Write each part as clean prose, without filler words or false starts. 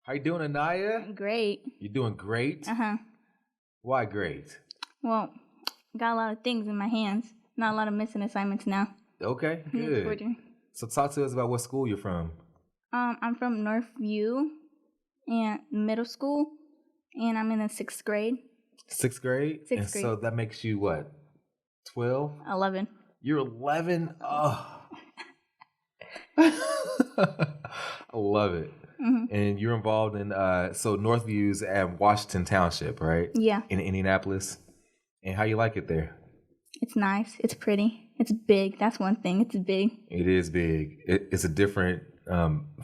How you doing, Anaya? Great. You're doing great? Uh-huh. Why great? Well, got a lot of things in my hands. Not a lot of missing assignments now. Okay, good. So talk to us about what school you're from. I'm from Northview and middle school, and I'm in the 6th grade. 6th grade? Sixth grade. So that makes you what? 12? 11. You're 11? Oh. I love it. Mm-hmm. And you're involved in, so Northview's at Washington Township, right? Yeah. In Indianapolis. And how you like it there? It's nice. It's pretty. It's big. That's one thing. It's big. It is big. It's a different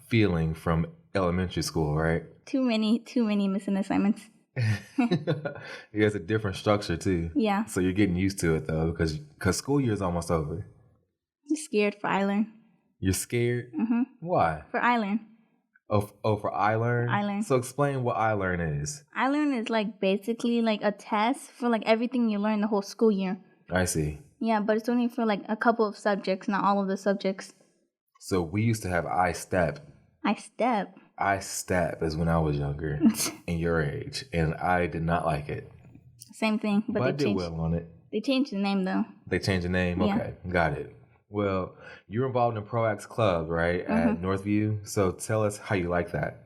feeling from elementary school, right? Too many missing assignments. It has a different structure too. Yeah. So you're getting used to it though, because school year is almost over. I'm scared for iLearn. You're scared? Mm-hmm. Why? For iLearn. Oh, for iLearn? iLearn. So explain what iLearn is. iLearn is like basically like a test for like everything you learn the whole school year. I see. Yeah, but it's only for like a couple of subjects, not all of the subjects. So we used to have iStep. iStep? iStep is when I was younger and your age, and I did not like it. Same thing, but I did well on it. They changed the name though. They changed the name? Yeah. Okay, got it. Well, you're involved in ProAx Club, right, at Northview? So tell us how you like that.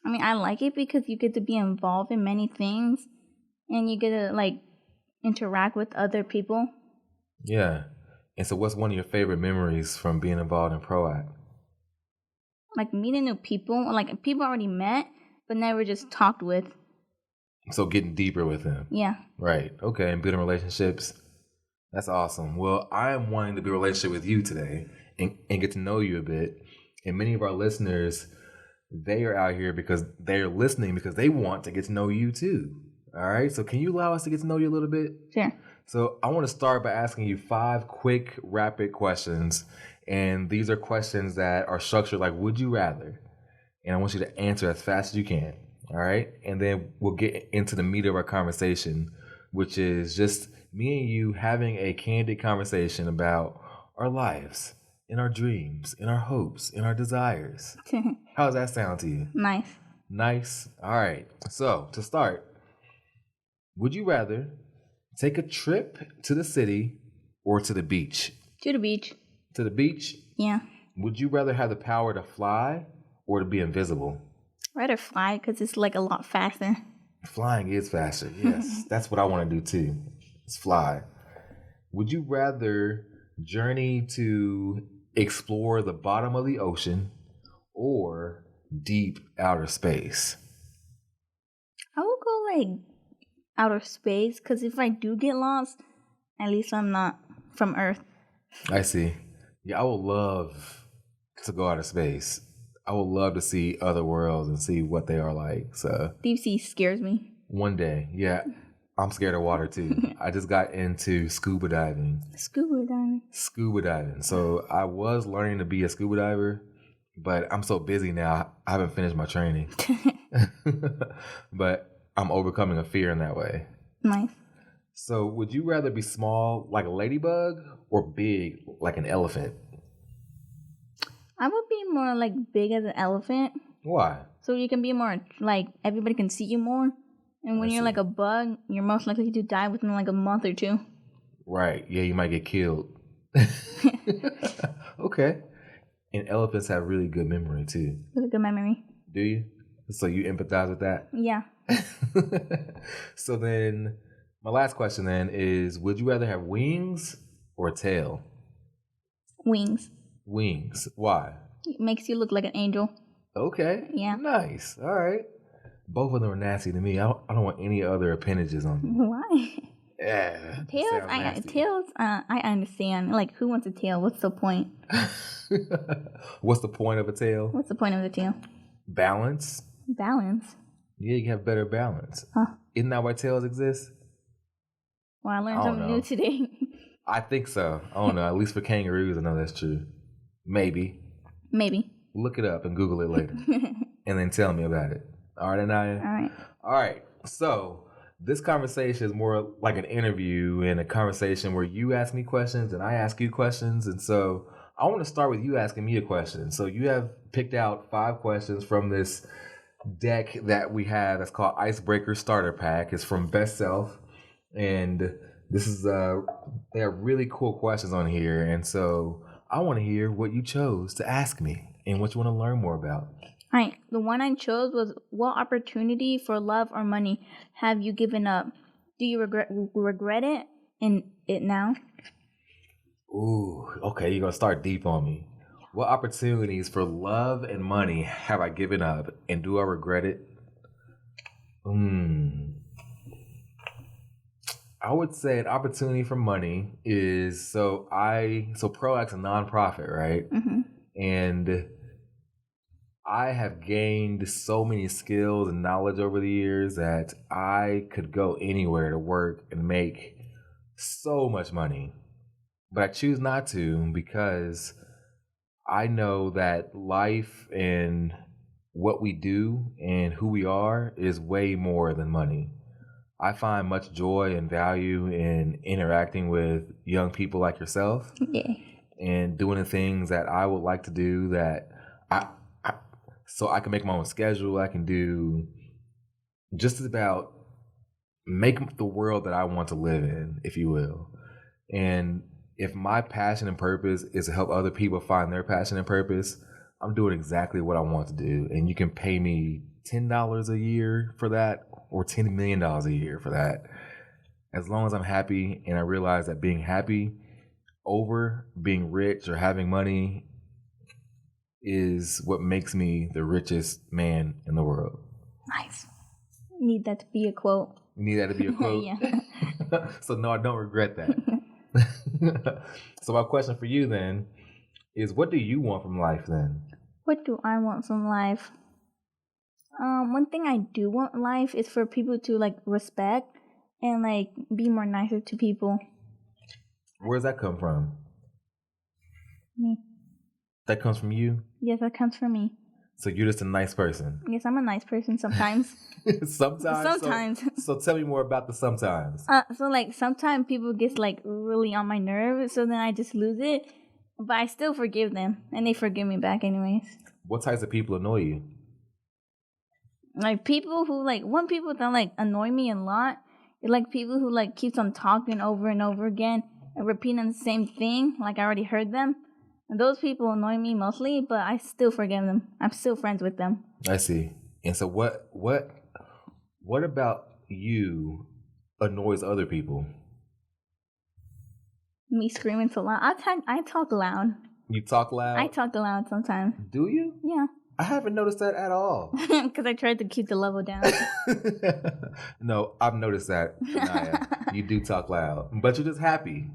I mean, I like it because you get to be involved in many things, and you get to, like, interact with other people. Yeah. And so what's one of your favorite memories from being involved in ProAct? Like, meeting new people. Like, people I already met, but never just talked with. So getting deeper with them. Yeah. Right. Okay, and building relationships. That's awesome. Well, I am wanting to build a relationship with you today and get to know you a bit. And many of our listeners, they are out here because they're listening because they want to get to know you too. All right? So can you allow us to get to know you a little bit? Sure. So I want to start by asking you 5 quick, rapid questions. And these are questions that are structured like, would you rather? And I want you to answer as fast as you can. All right? And then we'll get into the meat of our conversation, which is just me and you having a candid conversation about our lives and our dreams and our hopes and our desires. How does that sound to you? Nice. Nice. All right. So to start, would you rather take a trip to the city or to the beach? To the beach. To the beach? Yeah. Would you rather have the power to fly or to be invisible? I'd rather fly because it's like a lot faster. Flying is faster, yes. That's what I want to do too. Is fly. Would you rather journey to explore the bottom of the ocean or deep outer space? I would go like outer space because if I do get lost, at least I'm not from Earth. I see. Yeah, I would love to go outer space. I would love to see other worlds and see what they are like. So deep sea scares me. One day, yeah. I'm scared of water too. I just got into scuba diving. Scuba diving. Scuba diving. So I was learning to be a scuba diver, but I'm so busy now. I haven't finished my training. But I'm overcoming a fear in that way. Nice. So would you rather be small like a ladybug or big like an elephant? I would be more like big as an elephant. Why? So you can be more like everybody can see you more. And when you're like a bug, you're most likely to die within like a month or 2. Right. Yeah, you might get killed. Okay. And elephants have really good memory too. Really good memory. Do you? So you empathize with that? Yeah. So then, my last question then is, would you rather have wings or a tail? Wings. Wings. Why? It makes you look like an angel. Okay. Yeah. Nice. All right. Both of them are nasty to me. I don't want any other appendages on me. Why? Yeah. Tails, I understand. Like, who wants a tail? What's the point? What's the point of a tail? What's the point of a tail? Balance. Balance? Yeah, you have better balance. Huh. Isn't that why tails exist? Well, I learned something new today. I think so. I don't know. At least for kangaroos, I know that's true. Maybe. Look it up and Google it later. And then tell me about it. All right, Anaya? All right. So this conversation is more like an interview and a conversation where you ask me questions and I ask you questions. And so I want to start with you asking me a question. So you have picked out 5 questions from this deck that we have that's called Icebreaker Starter Pack. It's from Best Self, and this is they have really cool questions on here, and so I want to hear what you chose to ask me and what you want to learn more about. All right, the one I chose was, what opportunity for love or money have you given up? Do you regret it in it now? Ooh, okay, you're gonna start deep on me. What opportunities for love and money have I given up, and do I regret it? Hmm. I would say an opportunity for money is so Proact's a nonprofit, right? Mm-hmm. And I have gained so many skills and knowledge over the years that I could go anywhere to work and make so much money. But I choose not to because I know that life and what we do and who we are is way more than money. I find much joy and value in interacting with young people like yourself Yeah. and doing the things that I would like to do that I, I so I can make my own schedule. I can do just about make the world that I want to live in, if you will. And if my passion and purpose is to help other people find their passion and purpose, I'm doing exactly what I want to do. And you can pay me $10 a year for that or $10 million a year for that. As long as I'm happy and I realize that being happy over being rich or having money is what makes me the richest man in the world. Nice. Need that to be a quote. You need that to be a quote? Yeah. So no, I don't regret that. So my question for you then is, what do you want from life then? What do I want from life? One thing I do want in life is for people to like respect and like be more nicer to people. Where does that come from? Me. That comes from you? Yes, that comes from me. So you're just a nice person? Yes, I'm a nice person sometimes. Sometimes? Sometimes. So tell me more about the sometimes. So like sometimes people get like really on my nerves, so then I just lose it. But I still forgive them, and they forgive me back anyways. What types of people annoy you? Like people who like people that like annoy me a lot. It's like people who like keeps on talking over and over again and repeating the same thing. Like I already heard them. And those people annoy me mostly, but I still forgive them. I'm still friends with them. I see. And so what about you annoys other people? Me screaming so loud. I talk loud. You talk loud? I talk loud sometimes. Do you? Yeah. I haven't noticed that at all. Because I tried to keep the level down. No, I've noticed that, Anaya. You do talk loud, but you're just happy.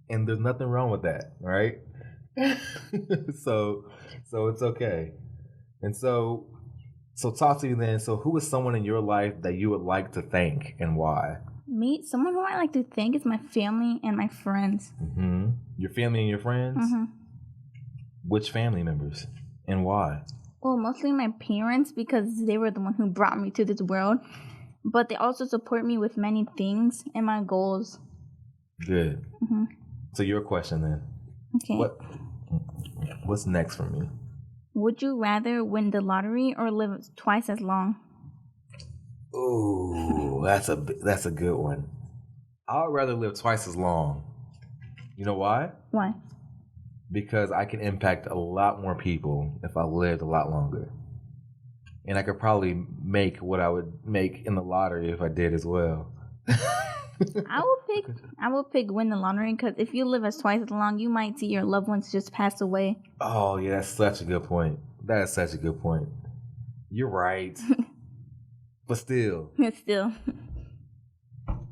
And there's nothing wrong with that, right? so it's okay. And so talk to me then. So who is someone in your life that you would like to thank and why? Me? Someone who I like to thank is my family and my friends. Mm-hmm. Your family and your friends? Mm-hmm. Which family members and why? Well, mostly my parents because they were the one who brought me to this world. But they also support me with many things and my goals. Good. Mm-hmm. So your question then. Okay. What's next for me? Would you rather win the lottery or live twice as long? Ooh, that's a good one. I would rather live twice as long. You know why? Why? Because I can impact a lot more people if I lived a lot longer. And I could probably make what I would make in the lottery if I did as well. I will pick win the lottery because if you live as twice as long, you might see your loved ones just pass away. Oh yeah, that's such a good point. That is such a good point. You're right. But still,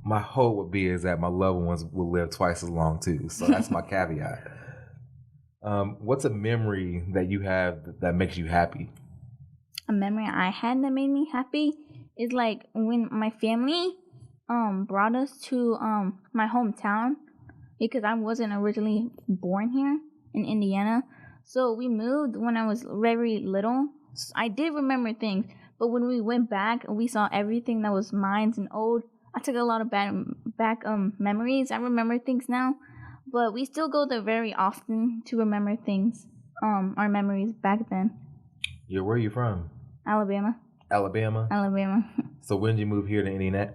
my hope would be is that my loved ones will live twice as long too. So that's my caveat. What's a memory that you have that makes you happy? A memory I had that made me happy is like when my family brought us to my hometown because I wasn't originally born here in Indiana. So we moved when I was very little. So I did remember things, but when we went back and we saw everything that was mine and old, I took a lot of back memories. I remember things now, but we still go there very often to remember things, our memories back then. Yeah, where are you from? Alabama. Alabama. Alabama. So when did you move here to Indiana?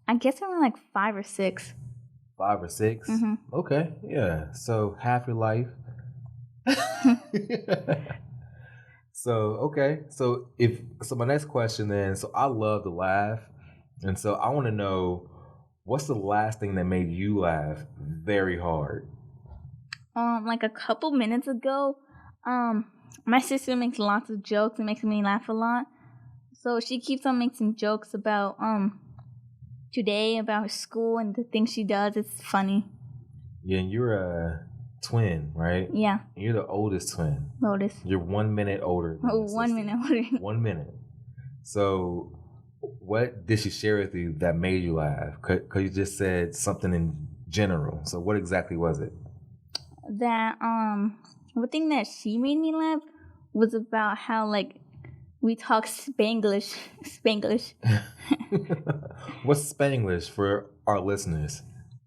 I guess around like 5 or 6. 5 or 6? Mhm. Okay, yeah. So half your life. So okay. So my next question then. So I love to laugh, and so I want to know what's the last thing that made you laugh very hard. Like a couple minutes ago, my sister makes lots of jokes and makes me laugh a lot. So she keeps on making jokes about today, about school and the things she does. It's funny. Yeah, and you're a twin, right? Yeah, You're the oldest twin. Lotus. You're 1 minute older than Oh, your 1 sister. minute older. 1 minute. So, what did she share with you that made you laugh? Because you just said something in general. So, what exactly was it? That one thing that she made me laugh was about how like we talk Spanglish. Spanglish. What's Spanglish for our listeners?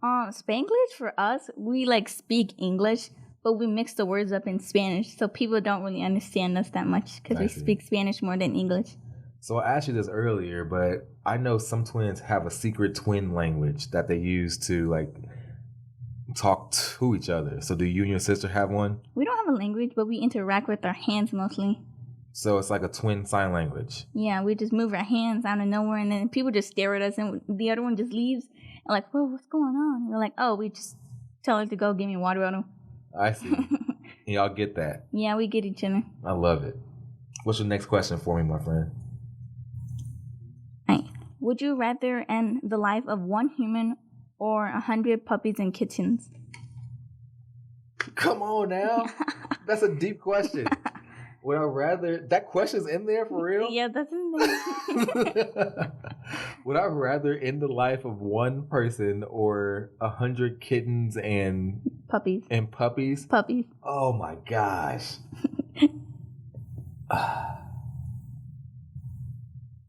Spanglish for us, we like speak English, but we mix the words up in Spanish, so people don't really understand us that much because we speak Spanish more than English. So I asked you this earlier, but I know some twins have a secret twin language that they use to like talk to each other. So do you and your sister have one? We don't have a language, but we interact with our hands mostly. So it's like a twin sign language. Yeah, we just move our hands out of nowhere, and then people just stare at us, and the other one just leaves. And like, whoa, what's going on? And we're like, oh, we just tell her to go get me a water bottle. I see. And y'all get that. Yeah, we get each other. I love it. What's your next question for me, my friend? Right. Would you rather end the life of one human or 100 puppies and kittens? Come on now. That's a deep question. Would I rather... That question's in there for real? Yeah, that's in there. Would I rather end the life of one person or 100 kittens and... Puppies. And puppies? Puppies. Oh my gosh.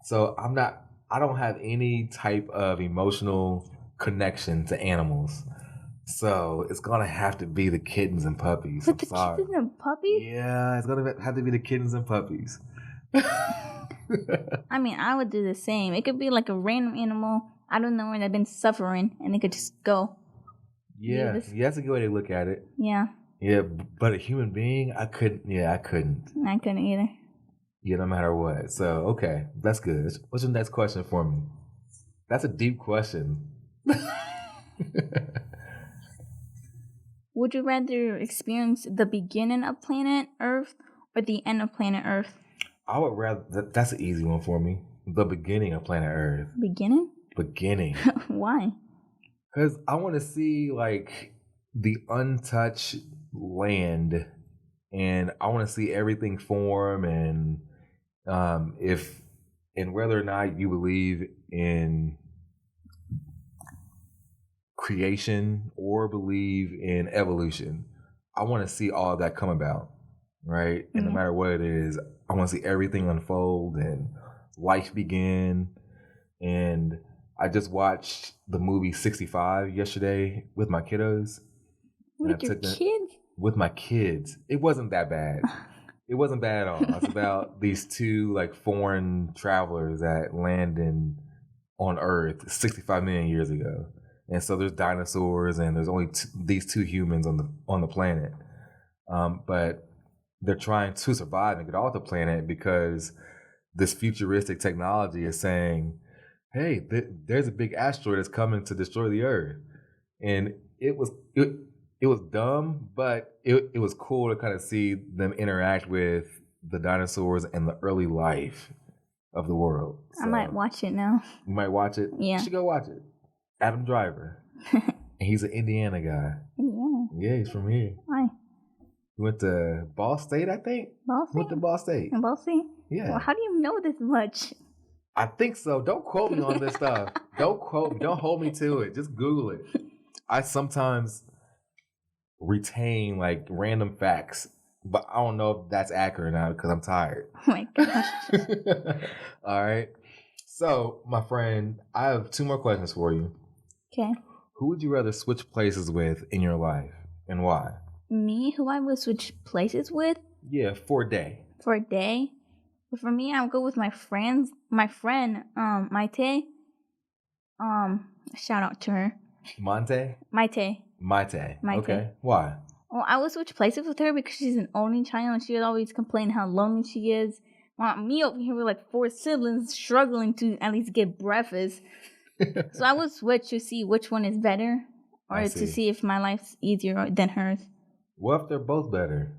So I don't have any type of emotional connection to animals. So it's gonna have to be the kittens and puppies. But the kittens and puppies? Yeah, it's gonna have to be the kittens and puppies. I mean, I would do the same. It could be like a random animal I don't know where they've been suffering, and they could just go. Yeah, that's a good way to look at it. Yeah. Yeah, but a human being, I couldn't. Yeah, I couldn't. I couldn't either. Yeah, no matter what. So, okay, that's good. What's your next question for me? That's a deep question. Would you rather experience the beginning of planet Earth or the end of planet Earth? I would rather... That's an easy one for me. The beginning of planet Earth. Beginning? Beginning. Why? Because I want to see, like, the untouched land, and I want to see everything form, and whether or not you believe in creation or believe in evolution, I want to see all of that come about, right? And no matter what it is, I want to see everything unfold and life begin. And I just watched the movie 65 yesterday with my kiddos. With your kids? With my kids. It wasn't that bad. It wasn't bad at all. It's about these two like foreign travelers that landed on Earth 65 million years ago. And so there's dinosaurs, and there's only these two humans on the planet. But they're trying to survive and get off the planet because this futuristic technology is saying, hey, there's a big asteroid that's coming to destroy the Earth. And it was dumb, but it was cool to kind of see them interact with the dinosaurs and the early life of the world. So, I might watch it now. You might watch it? Yeah. You should go watch it. Adam Driver. And he's an Indiana guy. Indiana? Yeah, he's from here. Why? He went to Ball State, I think. Ball State? Went to Ball State. In Ball State? Yeah. Well, how do you know this much? I think so. Don't quote me on this stuff. Don't quote me. Don't hold me to it. Just Google it. I sometimes retain like random facts, but I don't know if that's accurate now because I'm tired. Oh my gosh. All right. So, my friend, I have 2 more questions for you. Okay. Who would you rather switch places with in your life, and why? Me? Who I would switch places with? Yeah, for a day. For a day? But for me, I'll go with my friends. My friend, Maite. Shout out to her. Monte? Maite. Maite. Maite. Okay. Why? Well, I would switch places with her because she's an only child and she would always complain how lonely she is. While me over here with like 4 siblings struggling to at least get breakfast. So I would switch to see which one is better or to see if my life's easier than hers. What if they're both better?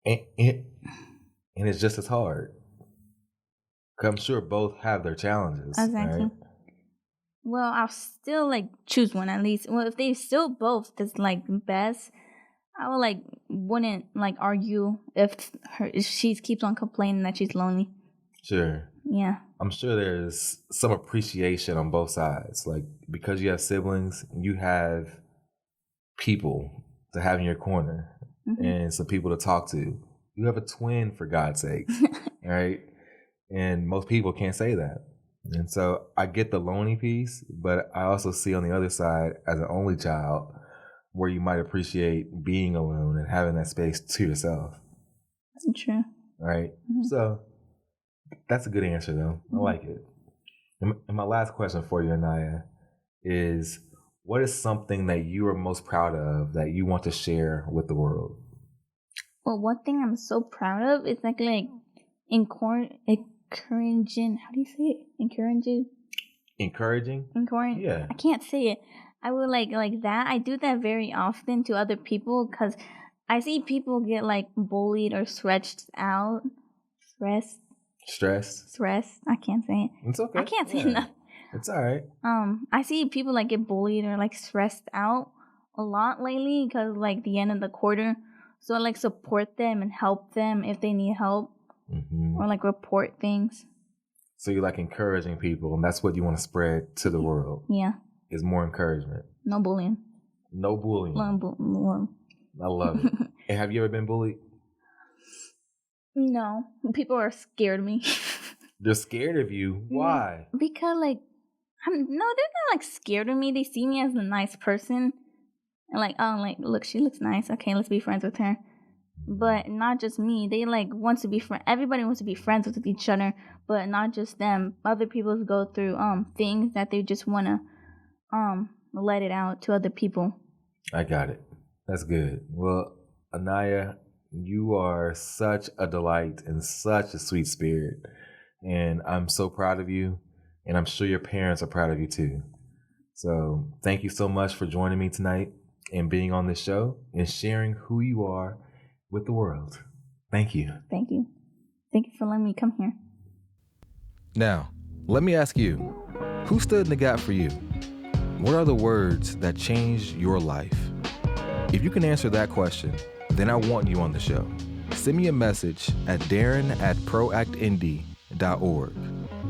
And it's just as hard. 'Cause I'm sure both have their challenges. Exactly. Right? Well, I'll still like choose one at least. Well, if they still both is like best, I would like wouldn't like argue if she keeps on complaining that she's lonely. Sure. Yeah. I'm sure there's some appreciation on both sides. Like, because you have siblings, you have people to have in your corner and some people to talk to. You have a twin, for God's sake, right? And most people can't say that. And so I get the lonely piece, but I also see on the other side, as an only child, where you might appreciate being alone and having that space to yourself. That's true. Right? So that's a good answer, though. I like it. And my last question for you, Anaya, is what is something that you are most proud of that you want to share with the world? Well, one thing I'm so proud of is like encouraging. How do you say it? Encouraging. Yeah. I can't say it. I would like that. I do that very often to other people because I see people get like bullied or stretched out, stressed. I can't say it. It's okay. I can't say nothing. It's all right. I see people like get bullied or like stressed out a lot lately because like the end of the quarter. So like support them and help them if they need help, or like report things. So you like encouraging people, and that's what you want to spread to the world. Yeah. Is more encouragement. No bullying. No bullying. I love it. And have you ever been bullied? No. People are scared of me. They're scared of you? Why? Because like, they're not like scared of me. They see me as a nice person. And like, oh, like, look, she looks nice. Okay, let's be friends with her. But not just me. They like want to be friends. Everybody wants to be friends with each other, but not just them. Other people go through things that they just want to let it out to other people. I got it. That's good. Well, Anaya, you are such a delight and such a sweet spirit. And I'm so proud of you. And I'm sure your parents are proud of you too. So thank you so much for joining me tonight and being on this show and sharing who you are with the world. Thank you. Thank you. Thank you for letting me come here. Now, let me ask you, who stood in the gap for you? What are the words that changed your life? If you can answer that question, then I want you on the show. Send me a message at darren@proactnd.org.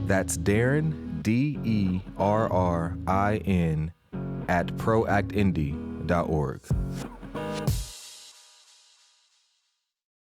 That's Darren, DERRIN, @proactnd.org.